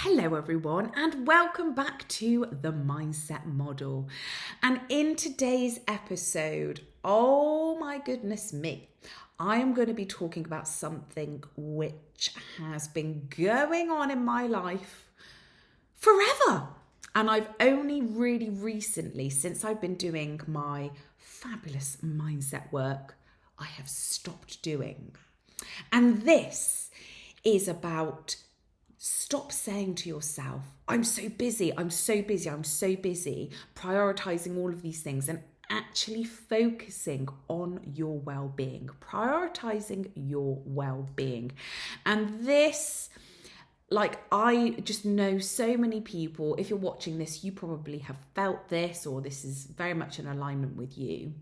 Hello everyone and welcome back to the Mindset Model. And in today's episode, oh my goodness me, I am going to be talking about something which has been going on in my life forever. And I've only really recently, since I've been doing my fabulous mindset work, I have stopped doing. And this is about stop saying to yourself, I'm so busy, prioritizing all of these things and actually focusing on your well-being, prioritizing your well-being. And this, I just know so many people, if you're watching this, you probably have felt this, or this is very much in alignment with you.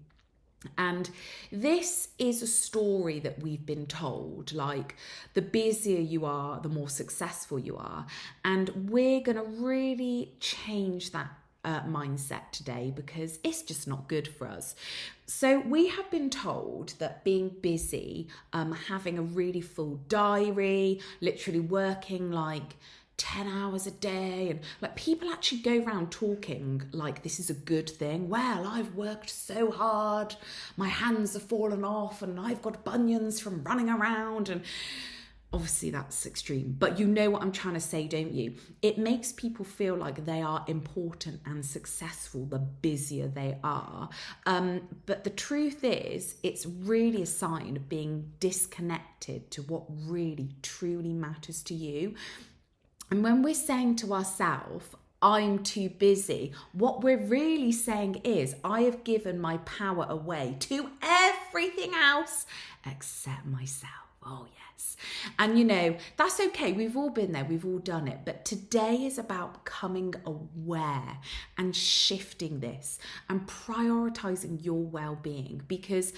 And this is a story that we've been told, like the busier you are, the more successful you are. And we're going to really change that mindset today because it's just not good for us. So we have been told that being busy, having a really full diary, literally working like 10 hours a day, and like people actually go around talking like this is a good thing. Well, I've worked so hard, my hands have fallen off and I've got bunions from running around, and obviously that's extreme, but you know what I'm trying to say, don't you? It makes people feel like they are important and successful the busier they are, but the truth is it's really a sign of being disconnected to what really truly matters to you. And when we're saying to ourselves, I'm too busy, what we're really saying is, I have given my power away to everything else except myself. Oh, yes. And you know, that's okay. We've all been there. We've all done it. But today is about becoming aware and shifting this and prioritizing your well-being, because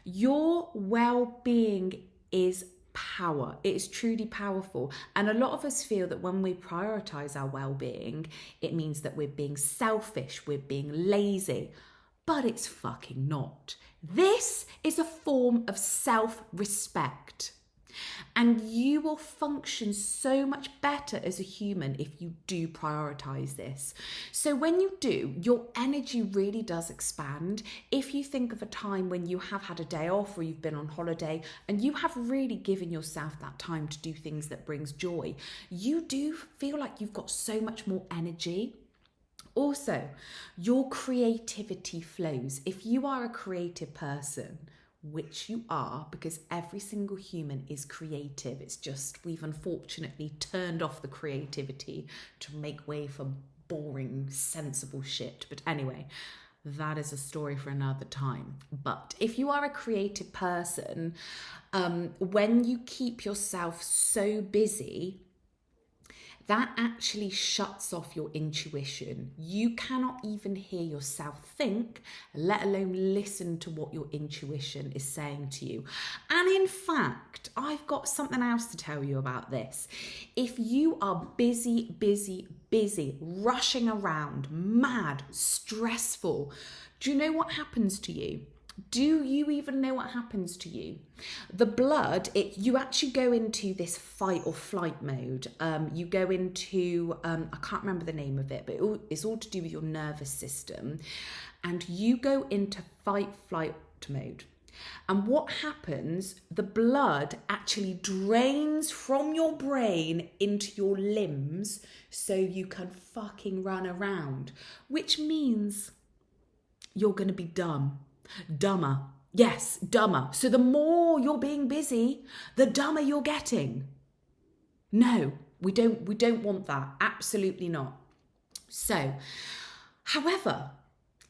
your well-being is power. It is truly powerful. And a lot of us feel that when we prioritize our well-being, it means that we're being selfish, we're being lazy, but it's fucking not. This is a form of self-respect. And you will function so much better as a human if you do prioritize this. So when you do, your energy really does expand. If you think of a time when you have had a day off or you've been on holiday and you have really given yourself that time to do things that brings joy, you do feel like you've got so much more energy. Also, your creativity flows. If you are a creative person, which you are, because every single human is creative. It's just we've unfortunately turned off the creativity to make way for boring, sensible shit. But anyway, that is a story for another time. But if you are a creative person, when you keep yourself so busy, that actually shuts off your intuition. You cannot even hear yourself think, let alone listen to what your intuition is saying to you. And in fact, I've got something else to tell you about this. If you are busy, rushing around, mad, stressful, do you know what happens to you? Do you even know what happens to you? The blood, you actually go into this fight or flight mode. You go into, I can't remember the name of it, but it's all to do with your nervous system. And you go into fight, flight mode. And what happens, the blood actually drains from your brain into your limbs so you can fucking run around, which means you're going to be dumber. Yes, dumber. So the more you're being busy, the dumber you're getting. No, we don't want that. Absolutely not. So, however,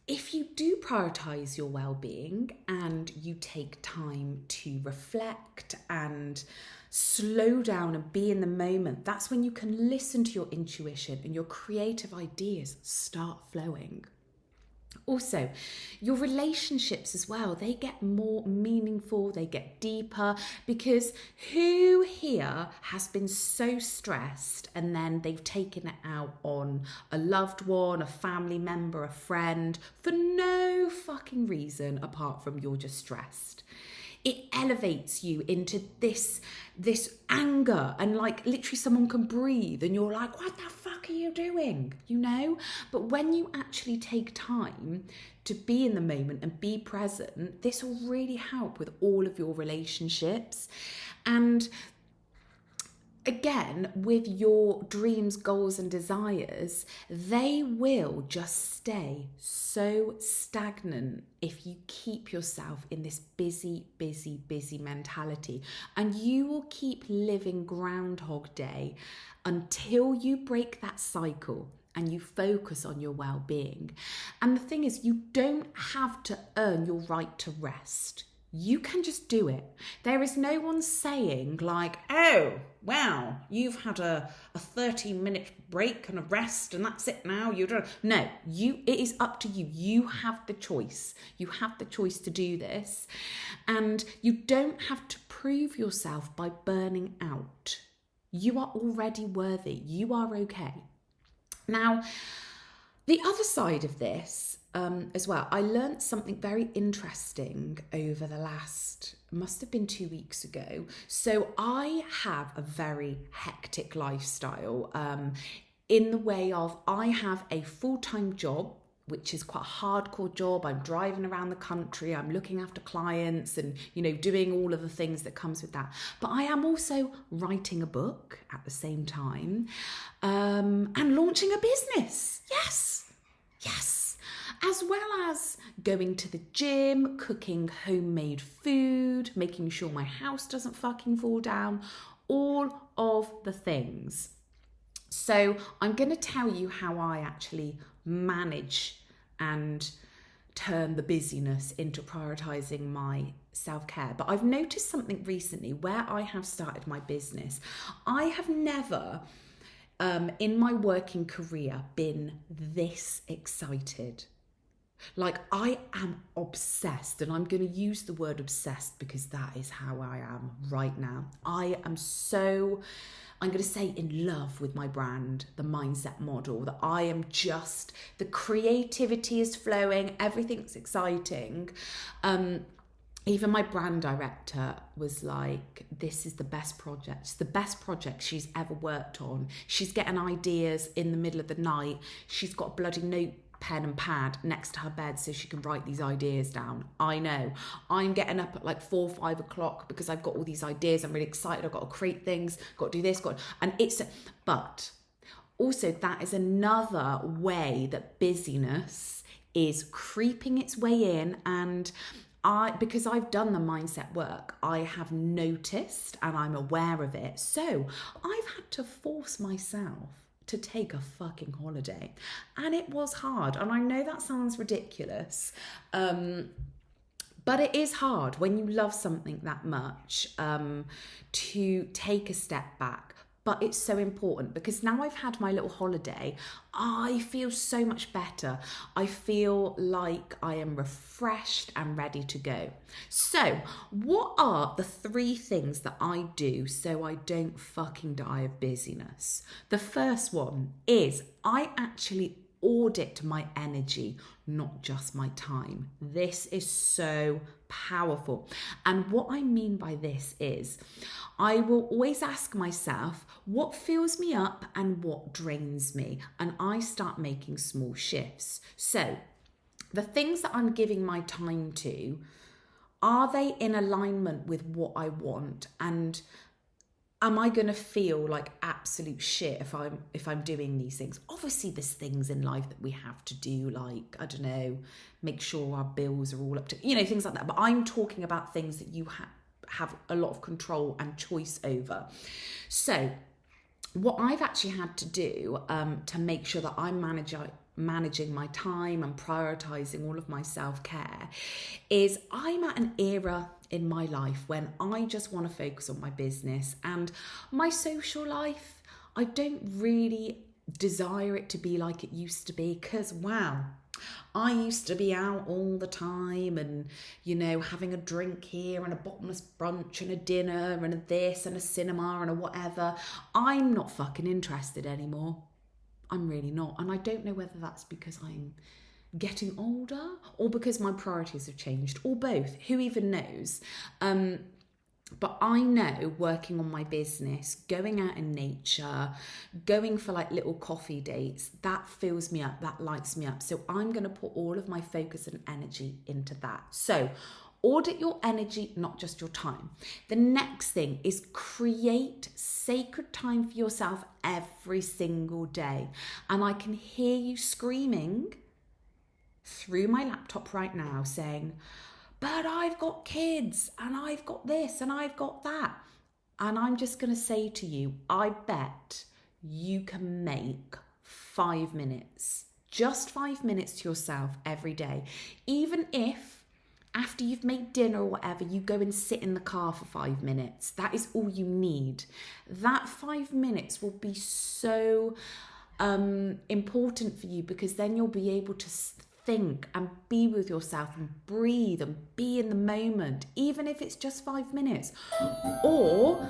if you do prioritize your well-being and you take time to reflect and slow down and be in the moment, that's when you can listen to your intuition and your creative ideas start flowing. Also, your relationships as well, they get more meaningful, they get deeper, because who here has been so stressed and then they've taken it out on a loved one, a family member, a friend, for no fucking reason apart from you're just stressed? It elevates you into this anger, and like literally someone can breathe and you're like, what the fuck are you doing? You know? But when you actually take time to be in the moment and be present, this will really help with all of your relationships. And again, with your dreams, goals, and desires, they will just stay so stagnant if you keep yourself in this busy, busy, busy mentality. And you will keep living Groundhog Day until you break that cycle and you focus on your well-being. And the thing is, you don't have to earn your right to rest. You can just do it. There is no one saying like, oh, wow, you've had a 30-minute break and a rest and that's it now. You don't. No, it is up to you. You have the choice. You have the choice to do this. And you don't have to prove yourself by burning out. You are already worthy. You are okay. Now, the other side of this as well, I learned something very interesting over the must have been 2 weeks ago. So I have a very hectic lifestyle in the way of I have a full-time job, which is quite a hardcore job. I'm driving around the country, I'm looking after clients and, doing all of the things that comes with that. But I am also writing a book at the same time and launching a business. Yes. As well as going to the gym, cooking homemade food, making sure my house doesn't fucking fall down, all of the things. So I'm going to tell you how I actually manage and turn the busyness into prioritizing my self-care. But I've noticed something recently where I have started my business. I have never in my working career been this excited. Like, I am obsessed, and I'm going to use the word obsessed because that is how I am right now. I am so, I'm going to say, in love with my brand, the mindset model, that I am just, the creativity is flowing, everything's exciting. Even my brand director was like, this is the best project. It's the best project she's ever worked on. She's getting ideas in the middle of the night. She's got a bloody note, pen and pad next to her bed so she can write these ideas down. I know. I'm getting up at like 4 or 5 o'clock because I've got all these ideas. I'm really excited. I've got to create things, got to do this, but also that is another way that busyness is creeping its way in. And because I've done the mindset work, I have noticed and I'm aware of it. So I've had to force myself to take a fucking holiday. And it was hard. And I know that sounds ridiculous, but it is hard when you love something that much to take a step back. But it's so important because now I've had my little holiday, I feel so much better. I feel like I am refreshed and ready to go. So what are the 3 things that I do so I don't fucking die of busyness? The first one is I actually audit my energy, not just my time. This is so powerful. And what I mean by this is I will always ask myself what fills me up and what drains me. And I start making small shifts. So the things that I'm giving my time to, are they in alignment with what I want? And am I going to feel like absolute shit if I'm doing these things? Obviously, there's things in life that we have to do, like, I don't know, make sure our bills are all up to, things like that. But I'm talking about things that you have a lot of control and choice over. So what I've actually had to do to make sure that I'm managing my time and prioritizing all of my self-care is I'm at an era in my life when I just want to focus on my business and my social life. I don't really desire it to be like it used to be because, wow, I used to be out all the time and, having a drink here and a bottomless brunch and a dinner and a this and a cinema and a whatever. I'm not fucking interested anymore. I'm really not. And I don't know whether that's because I'm getting older, or because my priorities have changed, or both. Who even knows? But I know working on my business, going out in nature, going for like little coffee dates, that fills me up, that lights me up. So I'm going to put all of my focus and energy into that. So audit your energy, not just your time. The next thing is create sacred time for yourself every single day. And I can hear you screaming through my laptop right now saying, but I've got kids and I've got this and I've got that. And I'm just going to say to you, I bet you can make 5 minutes, just 5 minutes to yourself every day. Even if after you've made dinner or whatever, you go and sit in the car for 5 minutes. That is all you need. That 5 minutes will be so important for you, because then you'll be able to think and be with yourself and breathe and be in the moment, even if it's just 5 minutes. Or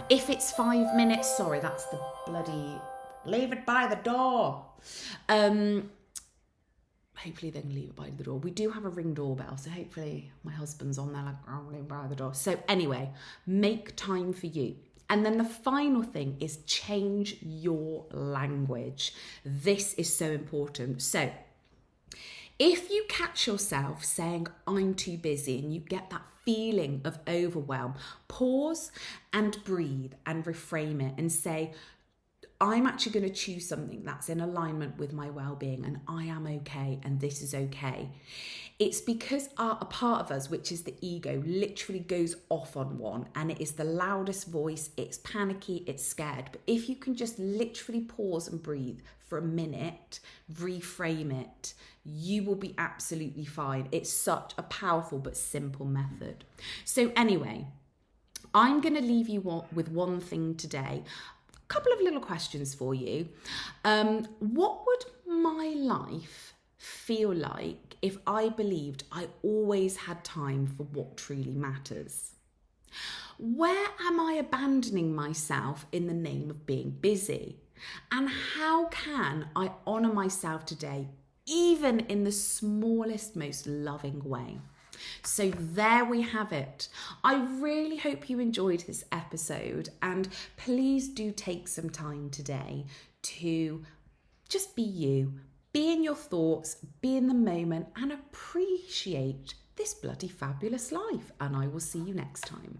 if it's 5 minutes, sorry, that's the bloody, leave it by the door. Hopefully they can leave it by the door. We do have a Ring doorbell, so hopefully my husband's on there like, oh, leave it by the door. So anyway, make time for you. And then the final thing is change your language. This is so important. So if you catch yourself saying, I'm too busy, and you get that feeling of overwhelm, pause and breathe and reframe it and say, I'm actually going to choose something that's in alignment with my well-being, and I am okay, and this is okay. It's because a part of us, which is the ego, literally goes off on one, and it is the loudest voice. It's panicky, it's scared. But if you can just literally pause and breathe for a minute, reframe it, you will be absolutely fine. It's such a powerful but simple method. So anyway, I'm going to leave you with one thing today. A couple of little questions for you. What would my life feel like if I believed I always had time for what truly matters? Where am I abandoning myself in the name of being busy? And how can I honour myself today, even in the smallest, most loving way? So there we have it. I really hope you enjoyed this episode, and please do take some time today to just be you, be in your thoughts, be in the moment, and appreciate this bloody fabulous life. And I will see you next time.